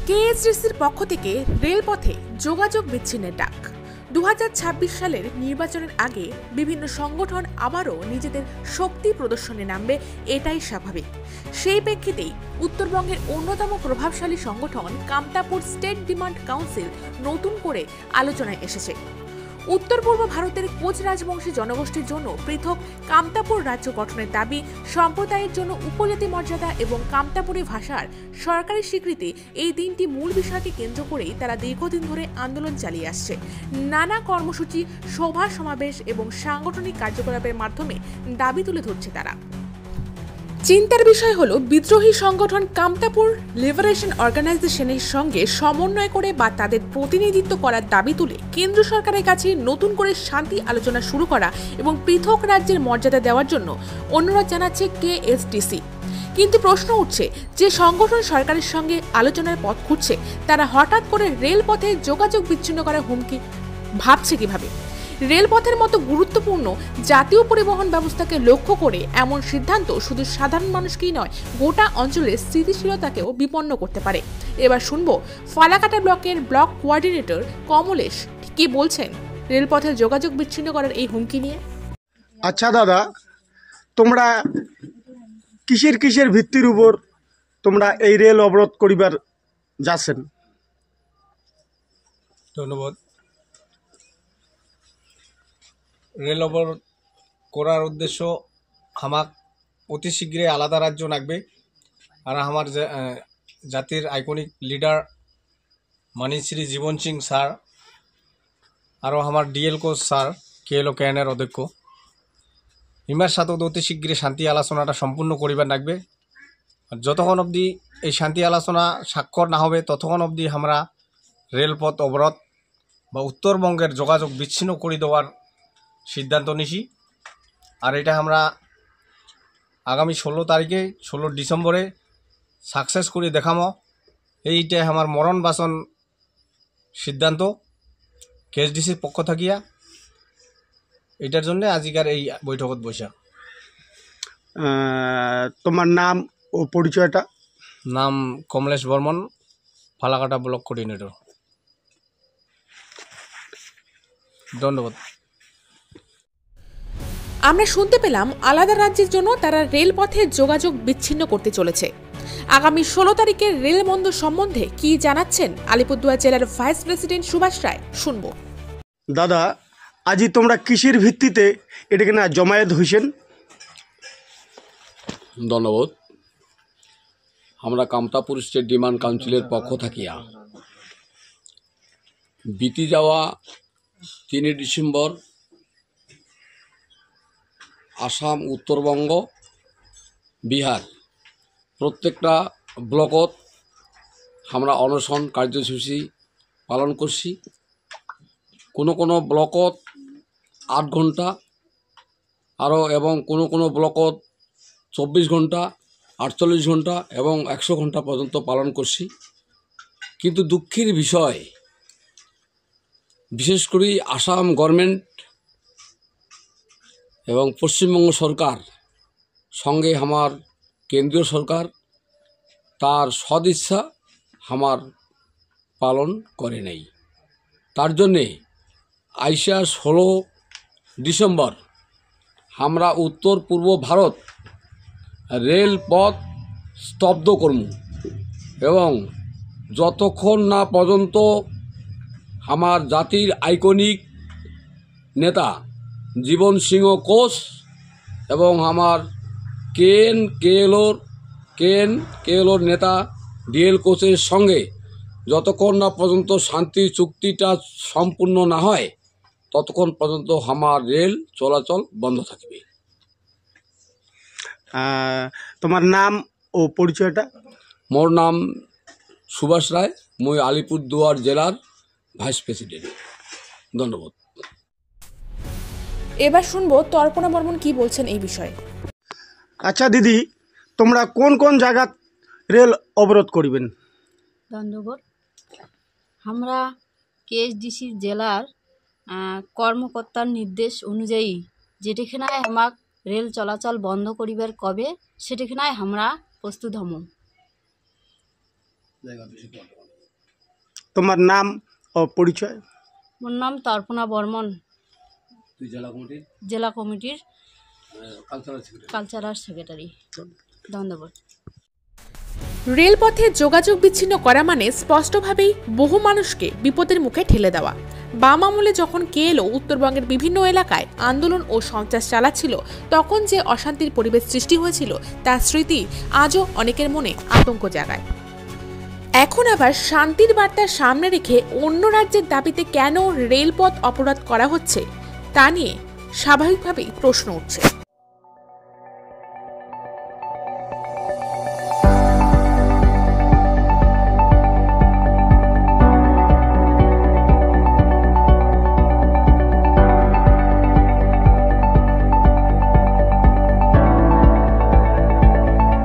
কেএসডিসির পক্ষ থেকে রেলপথে যোগাযোগ বিচ্ছিন্নের ডাক। 2026 সালের নির্বাচনের আগে বিভিন্ন সংগঠন আবারও নিজেদের শক্তি প্রদর্শনে নামবে, এটাই স্বাভাবিক। সেই প্রেক্ষিতেই উত্তরবঙ্গের অন্যতম প্রভাবশালী সংগঠন কামতাপুর স্টেট ডিমান্ড কাউন্সিল নতুন করে আলোচনায় এসেছে। উত্তর পূর্ব ভারতের কোচ রাজবংশী জনগোষ্ঠীর জন্য পৃথক কামতাপুর রাজ্য গঠনের দাবি, সম্প্রদায়ের জন্য উপজাতি মর্যাদা এবং কামতাপুরী ভাষার সরকারি স্বীকৃতি, এই তিনটি মূল বিষয়কে কেন্দ্র করেই তারা দীর্ঘদিন ধরে আন্দোলন চালিয়ে আসছে। নানা কর্মসূচি, সভা সমাবেশ এবং সাংগঠনিক কার্যকলাপের মাধ্যমে দাবি তুলে ধরছে তারা। চিন্তার বিষয় হলো, বিদ্রোহী সংগঠন কামতাপুর লিবারেশন অর্গানাইজেশনের সঙ্গে সমন্বয় করে বা তাদের প্রতিনিধিত্ব করার দাবি তুলে কেন্দ্র সরকারের কাছে নতুন করে শান্তি আলোচনা শুরু করা এবং পৃথক রাজ্যের মর্যাদা দেওয়ার জন্য অনুরোধ জানাচ্ছে কেএসডিসি। কিন্তু প্রশ্ন উঠছে, যে সংগঠন সরকারের সঙ্গে আলোচনার পথ খুঁজছে, তারা হঠাৎ করে রেলপথে যোগাযোগ বিচ্ছিন্ন করার হুমকি ভাবছে কিভাবে? রেলপথের মতো গুরুত্বপূর্ণ জাতীয় পরিবহন ব্যবস্থাকে লক্ষ্য করে এমন সিদ্ধান্ত শুধু সাধারণ মানুষকেই নয়, গোটা অঞ্চলের স্থিতিশীলতাকেও বিপন্ন করতে পারে। এবার শুনবো ফালাকাটা ব্লকের ব্লক কোঅর্ডিনেটর কমলেশ কি বলছেন রেলপথের যোগাযোগ বিচ্ছিন্ন করার এই হুমকি নিয়ে। আচ্ছা দাদা, তোমরা কিসের ভিত্তির উপর তোমরা এই রেল অবরোধ করিবার যাচ্ছেন? ধন্যবাদ। রেল অবরোধ করার উদ্দেশ্য আমাক অতি শীঘ্রই আলাদা রাজ্য লাগবে, আর আমার জাতির আইকনিক লিডার মানিশ্রী জীবন সিং স্যার, আরও আমার ডিএল কোচ স্যার কেএলও ক্যানের অধ্যক্ষ, ইমার সাথে অতি শীঘ্রই শান্তি আলোচনাটা সম্পূর্ণ করিবার লাগবে। আর যতক্ষণ অবধি এই শান্তি আলোচনা স্বাক্ষর না হবে, ততক্ষণ অবধি আমরা রেলপথ অবরোধ বা উত্তরবঙ্গের যোগাযোগ বিচ্ছিন্ন করে দেওয়ার সিদ্ধান্ত নিছি। আর এটা আমরা আগামী 16 ডিসেম্বরে সাকসেস করে দেখামো। এইটাই আমার মরণ বাসন সিদ্ধান্ত কেএসডিসির পক্ষ থাকিয়া। এটার জন্য আজকের এই বৈঠকত বসা। তোমার নাম ও পরিচয়টা? নাম কমলেশ বর্মন, ফালাকাটা ব্লক কোঅর্ডিনেটর। ধন্যবাদ। আমরা শুনতে পেলাম আলাদা রাজ্যের জন্য তারা রেলপথে যোগাযোগ বিচ্ছিন্ন করতে চলেছে। আগামী 16 তারিখের রেল বন্ধ সম্বন্ধে কি জানাচ্ছেন আলিপুরদুয়ার জেলার ভাইস প্রেসিডেন্ট সুভাষ রায়, শুনবো। দাদা, আজি তোমরা কিসের ভিত্তিতে এটাকে না জমায়েত হইছেন? ধন্যবাদ। আমরা কামতাপুর স্টেট ডিমান্ড কাউন্সিলের পক্ষ থাকিয়া বিতি যাওয়া 3 ডিসেম্বর আসাম, উত্তরবঙ্গ, বিহার প্রত্যেকটা ব্লকত আমরা অনশন কার্যসূচি পালন করছি। কোনো ব্লকত 8 ঘন্টা আরও, এবং কোনো ব্লকত 24 ঘন্টা, 48 ঘন্টা এবং 100 ঘন্টা পর্যন্ত পালন করছি। কিন্তু দুঃখের বিষয়, বিশেষ করে আসাম গভর্নমেন্ট এবং পশ্চিমবঙ্গ সরকার সঙ্গে আমার কেন্দ্রীয় সরকার তার সদিচ্ছা আমার পালন করে নেই। তার জন্যে আইসা 16 ডিসেম্বর আমরা উত্তর পূর্ব ভারত রেলপথ স্তব্ধ করব, এবং যতক্ষণ না পর্যন্ত আমার জাতির আইকনিক নেতা জীবন সিংহ কোচ এবং আমার কেএলওর নেতা ডিএল কোচের সঙ্গে যতক্ষণ না পর্যন্ত শান্তি চুক্তিটা সম্পূর্ণ না হয়, ততক্ষণ পর্যন্ত আমার রেল চলাচল বন্ধ থাকবে। তোমার নাম ও পরিচয়টা? মোর নাম সুভাষ রায়, মই আলিপুরদুয়ার জেলার ভাইস প্রেসিডেন্ট। ধন্যবাদ। এবার শুনবো তর্পণা বর্মন কি বলছেন এই বিষয়ে। আচ্ছা দিদি, তোমরা কোন জায়গা রেল অবরোধ করিবেন? ধন্যবাদ। আমরা কেএসডিসি জেলার কর্মকর্তার নির্দেশ অনুযায়ী যেটিখানে আমাক রেল চলাচল বন্ধ করিবার কবে, সেটিখানে আমরা প্রস্তুত হম। তোমার নাম ও পরিচয়? মোর নাম তর্পণা বর্মন, জেলা কমিটির কালচারাল সেক্রেটারি, ধন্যবাদ। রেলপথে যোগাযোগ বিচ্ছিন্ন করা মানে স্পষ্টভাবেই বহু মানুষকে বিপদের মুখে ঠেলে দেওয়া। বাম আমলে যখন কেএলও উত্তরবঙ্গের বিভিন্ন এলাকায় আন্দোলন ও সন্ত্রাস চালাচ্ছিল, তখন যে অশান্তির পরিবেশ সৃষ্টি হয়েছিল তার স্মৃতি আজও অনেকের মনে আতঙ্ক জাগায়। এখন আবার শান্তির বার্তা সামনে রেখে অন্য রাজ্যের দাবিতে কেন রেলপথ অবরোধ করা হচ্ছে তা নিয়ে স্বাভাবিকভাবেই প্রশ্ন উঠছে।